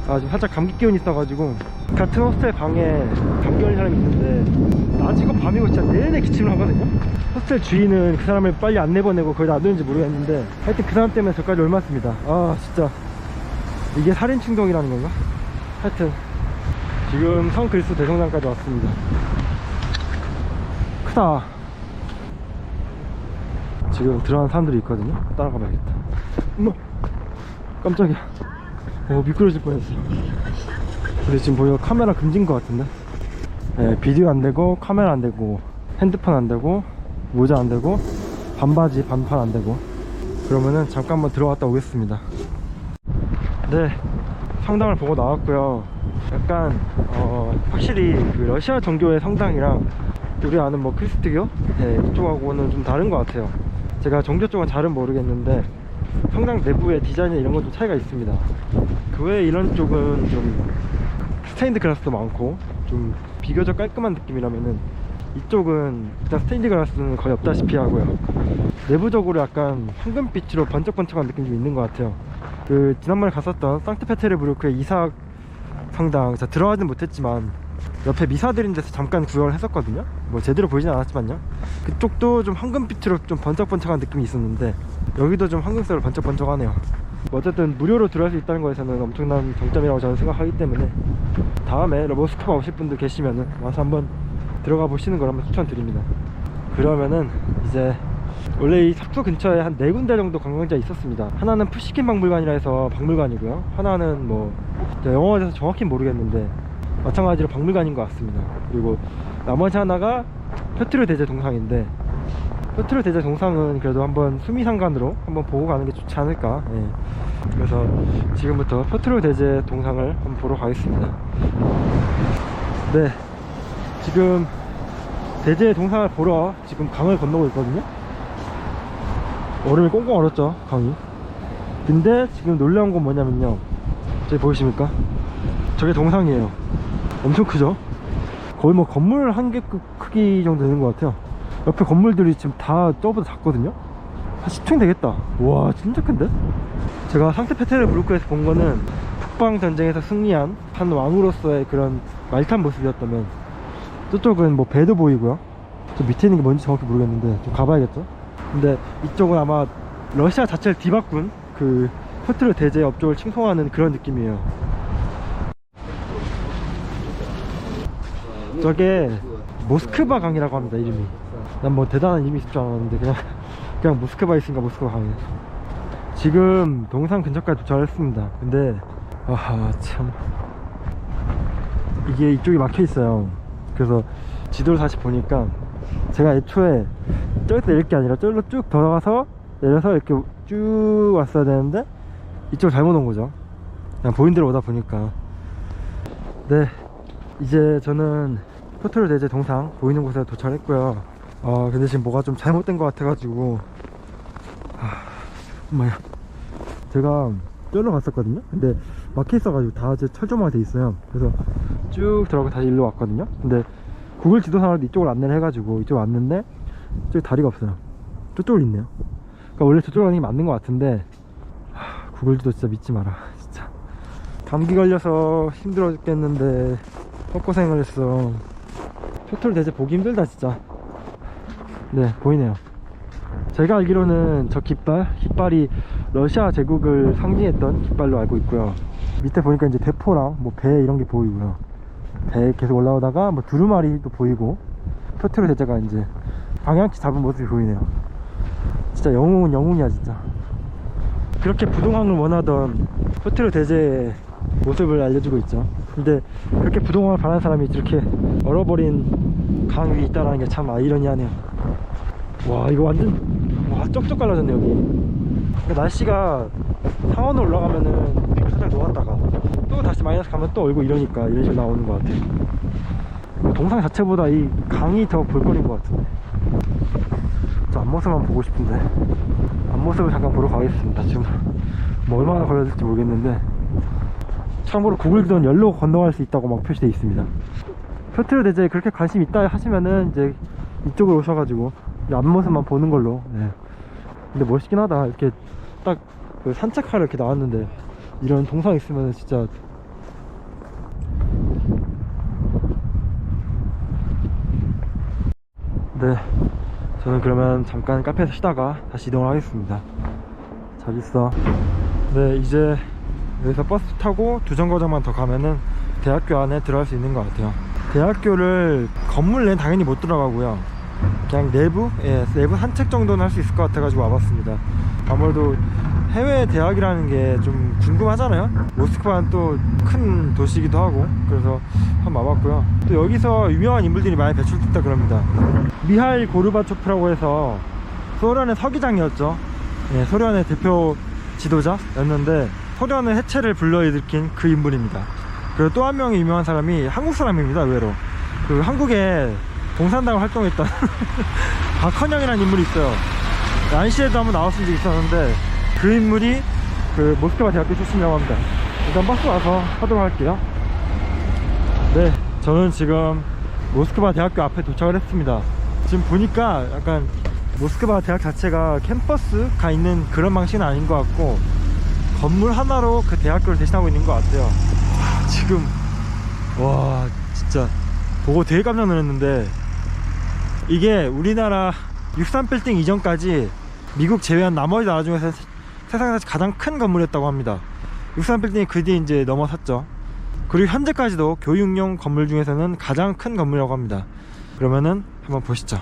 아, 지금 살짝 감기 기운이 있어가지고 같은 호스텔 방에 감기 걸린 사람이 있는데 낮이고 밤이고 진짜 내내 기침을 하거든요. 호스텔 주인은 그 사람을 빨리 안 내보내고 거의 놔두는지 모르겠는데 하여튼 그 사람 때문에 저까지 옮았습니다. 아 진짜 이게 살인 충동이라는 건가? 하여튼 지금 성글수 대성당까지 왔습니다. 크다. 지금 들어가는 사람들이 있거든요. 따라가 봐야겠다. 어머 깜짝이야. 미끄러질 뻔했어. 근데 지금 보니까 카메라 금지인 것 같은데. 네, 비디오 안 되고 카메라 안 되고 핸드폰 안 되고 모자 안 되고 반바지 반팔 안 되고. 그러면은 잠깐 한번 들어갔다 오겠습니다. 네, 성당을 보고 나왔고요. 약간 확실히 그 러시아 정교의 성당이랑 우리 아는 뭐 크리스트교 이쪽하고는 좀 다른 것 같아요. 제가 정교 쪽은 잘은 모르겠는데 성당 내부의 디자인이나 이런 건 좀 차이가 있습니다. 그 외에 이런 쪽은 좀 스테인드 글라스도 많고 좀 비교적 깔끔한 느낌이라면은 이쪽은 일단 스테인드 글라스는 거의 없다시피 하고요. 내부적으로 약간 황금빛으로 번쩍번쩍한 느낌이 좀 있는 것 같아요. 그 지난번에 갔었던 상트페테르부르크의 이삭 성당 제가 들어가진 못했지만 옆에 미사 드린 데서 잠깐 구경을 했었거든요. 뭐 제대로 보이진 않았지만요. 그쪽도 좀 황금빛으로 좀 번쩍번쩍한 느낌이 있었는데 여기도 좀 황금색으로 번쩍번쩍하네요. 어쨌든 무료로 들어갈 수 있다는 거에서는 엄청난 장점이라고 저는 생각하기 때문에 다음에 모스크바 오실 분들 계시면은 와서 한번 들어가 보시는 걸 한번 추천드립니다. 그러면은 이제 원래 이 삽도 근처에 한 4군데 정도 관광지가 있었습니다. 하나는 푸시킨 박물관이라 해서 박물관이고요. 하나는 뭐 영어에 대해서 정확히 모르겠는데 마찬가지로 박물관인 것 같습니다. 그리고 나머지 하나가 표트르 대제 동상인데 표트르 대제 동상은 그래도 한번 수미상관으로 한번 보고 가는 게 좋지 않을까. 그래서 지금부터 표트르 대제 동상을 한번 보러 가겠습니다. 네, 지금 대제 동상을 보러 지금 강을 건너고 있거든요. 얼음이 꽁꽁 얼었죠, 강이. 근데 지금 놀라운 건 뭐냐면요, 저기 보이십니까? 저게 동상이에요. 엄청 크죠? 거의 뭐 건물 한 개 크기 정도 되는 것 같아요. 옆에 건물들이 지금 다 저보다 작거든요. 한 10층 되겠다. 와 진짜 큰데? 제가 상트페테르부르크에서 본 거는 북방 전쟁에서 승리한 한 왕으로서의 그런 말탄 모습이었다면, 저쪽은 뭐 배도 보이고요. 저 밑에 있는 게 뭔지 정확히 모르겠는데 좀 가봐야겠죠. 근데 이쪽은 아마 러시아 자체를 뒤바꾼 그 표트르 대제 업적을 칭송하는 그런 느낌이에요. 저게 모스크바 강이라고 합니다, 이름이. 난 뭐 대단한 이름이 있을 줄 알았는데 그냥 모스크바에 있으니까 모스크바 강이에요. 지금 동상 근처까지 도착했습니다. 근데 아하 참, 이게 이쪽이 막혀 있어요. 그래서 지도를 다시 보니까 제가 애초에 저기서 내릴 게 아니라 저기로 쭉 돌아가서 내려서 이렇게 쭉 왔어야 되는데 이쪽을 잘못 온 거죠. 그냥 보인 대로 오다 보니까. 네, 이제 저는 표트르 대제 동상 보이는 곳에 도착했고요. 근데 지금 뭐가 좀 잘못된 것 같아가지고 엄마야, 제가 저기로 갔었거든요. 근데 막혀 있어가지고 다 이제 철조망이 돼 있어요. 그래서 쭉 들어가고 다시 일로 왔거든요. 근데 구글 지도상으로도 이쪽을 안내를 해가지고 이쪽 왔는데 저기 다리가 없어요. 저쪽으로 있네요. 그러니까 원래 저쪽으로 가는 게 맞는 것 같은데 구글 지도 진짜 믿지 마라. 진짜 감기 걸려서 힘들어 죽겠는데 헛고생을 했어. 표트르 대제 보기 힘들다 진짜. 네, 보이네요. 제가 알기로는 저 깃발이 러시아 제국을 상징했던 깃발로 알고 있고요. 밑에 보니까 이제 대포랑 뭐 배 이런 게 보이고요. 배 계속 올라오다가 뭐 두루마리도 보이고, 표트르 대제가 이제 방향키 잡은 모습이 보이네요. 진짜 영웅은 영웅이야 진짜. 그렇게 부동항을 원하던 표트르 대제의 모습을 알려주고 있죠. 근데 그렇게 부동항을 바라는 사람이 이렇게 얼어버린 강 위에 있다는 게 참 아이러니하네요. 와 이거 완전 와 쩍쩍 갈라졌네 여기. 그러니까 날씨가 상온으로 올라가면은 비가 살짝 녹았다가 또 다시 마이너스 가면 또 얼고 이러니까 이런 식으로 나오는 것 같아요. 동상 자체보다 이 강이 더 볼거리인 것 같은데. 저 앞모습만 보고 싶은데 앞모습을 잠깐 보러 가겠습니다. 지금 뭐 얼마나 걸려야 될지 모르겠는데, 참고로 구글 지도는 열로 건너갈 수 있다고 막 표시되어 있습니다. 표트르 대제에 그렇게 관심 있다 하시면은 이제 이쪽으로 오셔가지고 앞모습만 보는 걸로. 네. 근데 멋있긴 하다. 이렇게 딱 그 산책하러 이렇게 나왔는데 이런 동상 있으면 진짜 네, 저는 그러면 잠깐 카페에서 쉬다가 다시 이동을 하겠습니다. 잘 있어. 네, 이제 여기서 버스 타고 두 정거장만 더 가면은 대학교 안에 들어갈 수 있는 것 같아요. 대학교를 건물 내는 당연히 못 들어가고요, 그냥 내부? 예, 내부 산책 정도는 할 수 있을 것 같아가지고 와봤습니다. 아무래도 해외 대학이라는 게 좀 궁금하잖아요. 모스크바는 또 큰 도시이기도 하고, 그래서 한번 와봤고요. 또 여기서 유명한 인물들이 많이 배출됐다 그럽니다. 미하일 고르바초프라고 해서 소련의 서기장이었죠. 예, 소련의 대표 지도자였는데 소련의 해체를 불러일으킨 그 인물입니다. 그리고 또 한 명의 유명한 사람이 한국 사람입니다. 의외로 그 한국에 공산당을 활동했던 박헌영이라는 인물이 있어요. 안시에도 한번 나왔은 적이 있었는데 그 인물이 그 모스크바 대학교 출신이라고 합니다. 일단 버스 와서 하도록 할게요. 네, 저는 지금 모스크바 대학교 앞에 도착을 했습니다. 지금 보니까 약간 모스크바 대학 자체가 캠퍼스가 있는 그런 방식은 아닌 것 같고, 건물 하나로 그 대학교를 대신하고 있는 것 같아요. 지금 와 진짜 보고 되게 깜짝 놀랐는데, 이게 우리나라 63빌딩 이전까지 미국 제외한 나머지 나라 중에서 세상에서 가장 큰 건물이었다고 합니다. 63빌딩이 그 뒤에 이제 넘어섰죠. 그리고 현재까지도 교육용 건물 중에서는 가장 큰 건물이라고 합니다. 그러면은 한번 보시죠.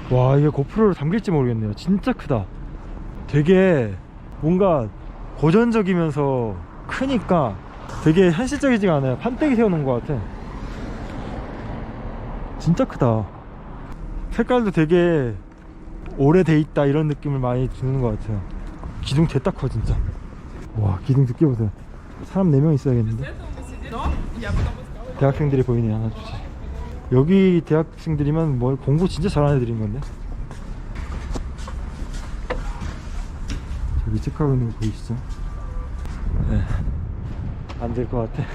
와, 이게 고프로를 담길지 모르겠네요. 진짜 크다. 되게 뭔가 고전적이면서 크니까 되게 현실적이지가 않아요. 판때기 세워놓은 것 같아. 진짜 크다. 색깔도 되게 오래돼 있다 이런 느낌을 많이 주는 것 같아요. 기둥 됐다 커 진짜. 와, 기둥 두께 보세요. 사람 4명 있어야겠는데. 대학생들이 보이네. 하나 주지. 여기 대학생들이면 뭘 공부 진짜 잘하는 애들인 건데. 저기 체크하고 있는 거 보이시죠? 네, 안 될 것 같아.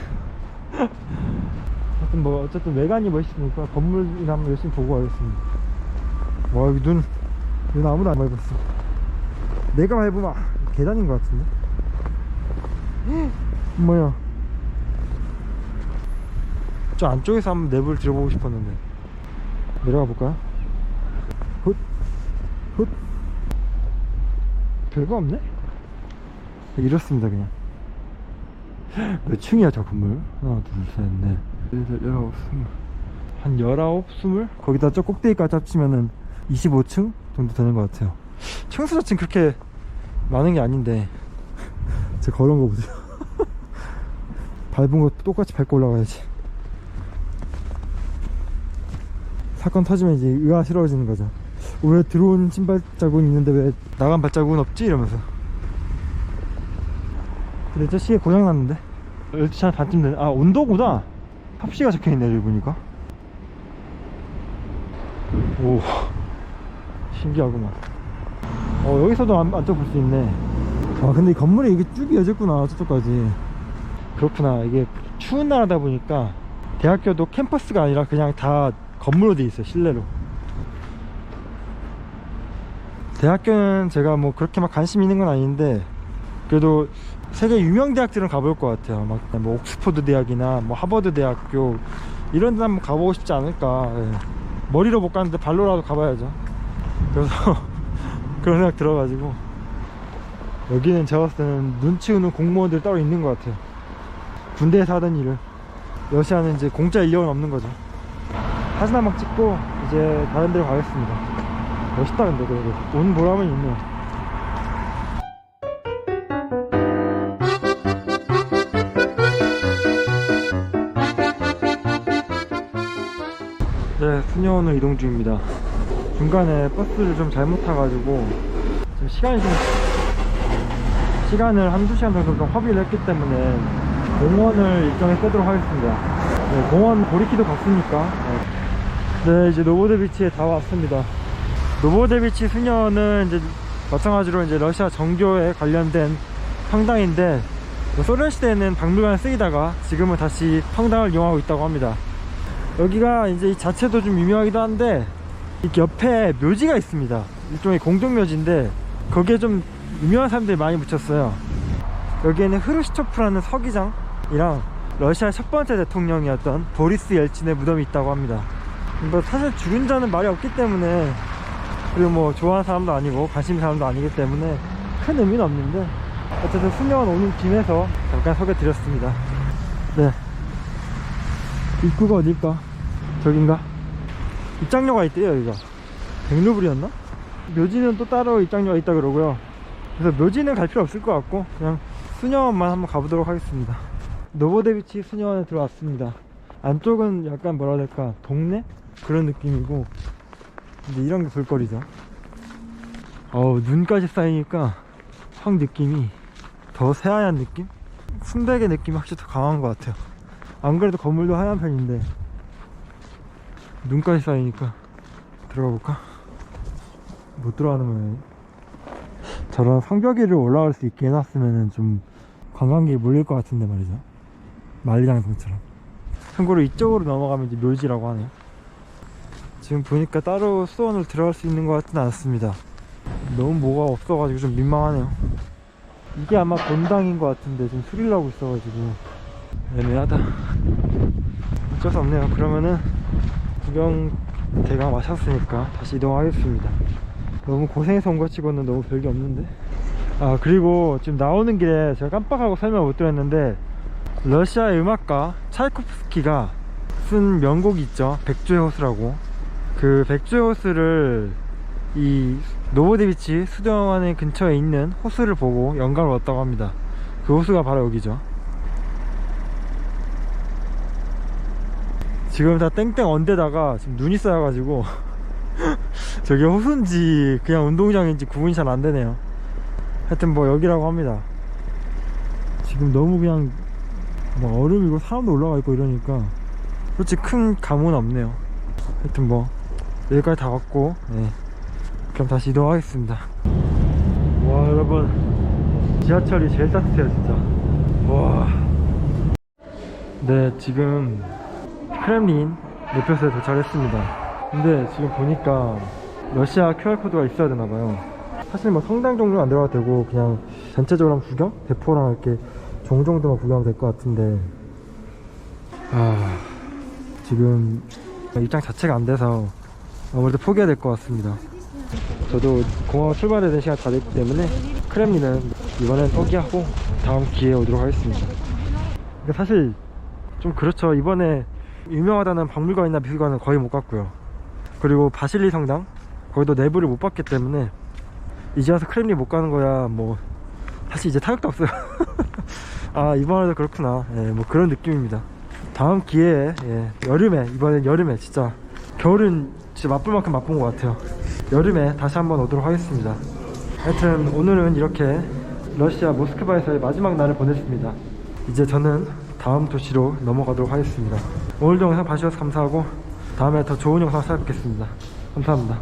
하여튼 뭐 어쨌든 외관이 멋있으니까 건물이나 한번 열심히 보고 가겠습니다. 와, 여기 눈 아무도 안 밟았어. 내가 밟으면 계단인 것 같은데. 뭐야, 저 안쪽에서 한번 내부를 들어보고 싶었는데. 내려가 볼까요? 훗 별거 없네? 이렇습니다. 그냥 몇 층이야 저 건물? 하나 둘셋넷 19, 20, 한 19, 20? 거기다 저 꼭대기까지 합치면은 25층 정도 되는 것 같아요. 층수 자체는 그렇게 많은 게 아닌데 제가 걸어온 거 보세요. 밟은 거 똑같이 밟고 올라가야지. 사건 터지면 이제 의아스러워지는 거죠. 왜 들어온 신발 자국은 있는데 왜 나간 발자국은 없지? 이러면서. 근데 저 시계 고장 났는데 12시 한 반쯤 되네. 아, 온도구나. 탑시가 적혀있네 여기 보니까. 오, 신기하구만. 여기서도 안쪽 볼 수 있네. 아, 근데 이 건물이 이게 쭉 이어졌구나 저쪽까지. 그렇구나. 이게 추운 나라다 보니까 대학교도 캠퍼스가 아니라 그냥 다 건물로 돼 있어요. 실내로. 대학교는 제가 뭐 그렇게 막 관심 있는 건 아닌데 그래도 세계 유명 대학들은 가볼 것 같아요. 막 뭐 옥스퍼드 대학이나 뭐 하버드 대학교 이런 데 한번 가보고 싶지 않을까. 예. 머리로 못 가는데 발로라도 가봐야죠. 그래서 그런 생각 들어가지고 여기는 제가 봤을 때는 눈치 없는 공무원들 따로 있는 것 같아요. 군대에서 하던 일을 러시아는 이제 공짜 인력은 없는 거죠. 사진 한번 찍고 이제 다른 데로 가겠습니다. 멋있다. 근데 그래도 온 보람은 있네요. 네, 수녀원을 이동 중입니다. 중간에 버스를 좀 잘못 타가지고 지금 시간을 한두 시간 정도 좀 허비를 했기 때문에 공원을 일정에 빼도록 하겠습니다. 네, 공원 보리키도 갔으니까. 네, 이제 노보데비치에 다 왔습니다. 노보데비치 수녀는 이제 마찬가지로 이제 러시아 정교에 관련된 성당인데 소련 시대에는 박물관을 쓰이다가 지금은 다시 성당을 이용하고 있다고 합니다. 여기가 이제 이 자체도 좀 유명하기도 한데 이 옆에 묘지가 있습니다. 일종의 공동묘지인데 거기에 좀 유명한 사람들이 많이 묻혔어요. 여기에는 흐르시초프라는 서기장이랑 러시아 첫 번째 대통령이었던 보리스 옐친의 무덤이 있다고 합니다. 뭐 사실 죽은 자는 말이 없기 때문에, 그리고 뭐 좋아하는 사람도 아니고 관심 있는 사람도 아니기 때문에 큰 의미는 없는데, 어쨌든 수녀원 오는 김에서 잠깐 소개드렸습니다. 네, 입구가 어딜까? 저긴가? 입장료가 있대요. 여기가 100루블이었나? 묘지는 또 따로 입장료가 있다 그러고요. 그래서 묘지는 갈 필요 없을 것 같고 그냥 수녀원만 한번 가보도록 하겠습니다. 노보데비치 수녀원에 들어왔습니다. 안쪽은 약간 뭐라 해야 될까, 동네? 그런 느낌이고, 근데 이런 게 볼거리죠. 눈까지 쌓이니까 확 느낌이 더 새하얀 느낌? 순백의 느낌이 확실히 더 강한 것 같아요. 안 그래도 건물도 하얀 편인데 눈까지 쌓이니까. 들어가 볼까? 못 들어가는 거예요. 저런 성벽 위를 올라갈 수 있게 해놨으면 좀 관광객이 몰릴 것 같은데 말이죠. 만리장성처럼. 참고로 이쪽으로 넘어가면 이제 묘지라고 하네요. 지금 보니까 따로 수원을 들어갈 수 있는 것 같지는 않습니다. 너무 뭐가 없어가지고 좀 민망하네요. 이게 아마 본당인 것 같은데 지금 수리를 하고 있어가지고 애매하다. 어쩔 수 없네요. 그러면은 구경 대강 마쳤으니까 다시 이동하겠습니다. 너무 고생해서 온 것 치고는 너무 별게 없는데. 그리고 지금 나오는 길에 제가 깜빡하고 설명 못 드렸는데, 러시아의 음악가 차이코프스키가 쓴 명곡이 있죠. 백조의 호수라고. 그 백조의 호수를 이 노보데비치 수도원의 근처에 있는 호수를 보고 영감을 얻었다고 합니다. 그 호수가 바로 여기죠. 지금 다 땡땡 언데다가 지금 눈이 쌓여가지고 저게 호수인지 그냥 운동장인지 구분이 잘 안되네요. 하여튼 뭐 여기라고 합니다. 지금 너무 그냥 뭐 얼음이고 사람도 올라가 있고 이러니까 솔직히 큰 감은 없네요. 하여튼 뭐 여기까지 다 왔고, 네, 그럼 다시 이동하겠습니다. 와, 여러분, 지하철이 제일 따뜻해요 진짜. 와. 네, 지금 크렘린 매표소에 도착했습니다. 근데 지금 보니까 러시아 QR코드가 있어야 되나봐요. 사실 뭐 성당 종류는 안 들어가도 되고 그냥 전체적으로 한번 구경? 대포랑 이렇게 종 정도만 구경하면 될 것 같은데, 지금 입장 자체가 안 돼서 아무래도 포기해야 될 것 같습니다. 저도 공항 출발해야 되는 시간 다 됐기 때문에 크렘린은 이번엔 포기하고 다음 기회에 오도록 하겠습니다. 근데 사실 좀 그렇죠. 이번에 유명하다는 박물관이나 미술관은 거의 못 갔고요. 그리고 바실리 성당, 거기도 내부를 못 봤기 때문에 이제 와서 크렘린 못 가는 거야 뭐 사실 이제 타격도 없어요. 이번에도 그렇구나. 예, 뭐 그런 느낌입니다. 다음 기회에, 여름에, 이번엔 여름에, 진짜 겨울은 진짜 맛볼 만큼 맛본 것 같아요. 여름에 다시 한번 오도록 하겠습니다. 하여튼 오늘은 이렇게 러시아 모스크바에서의 마지막 날을 보냈습니다. 이제 저는 다음 도시로 넘어가도록 하겠습니다. 오늘도 영상 봐주셔서 감사하고 다음에 더 좋은 영상 찾아뵙겠습니다. 감사합니다.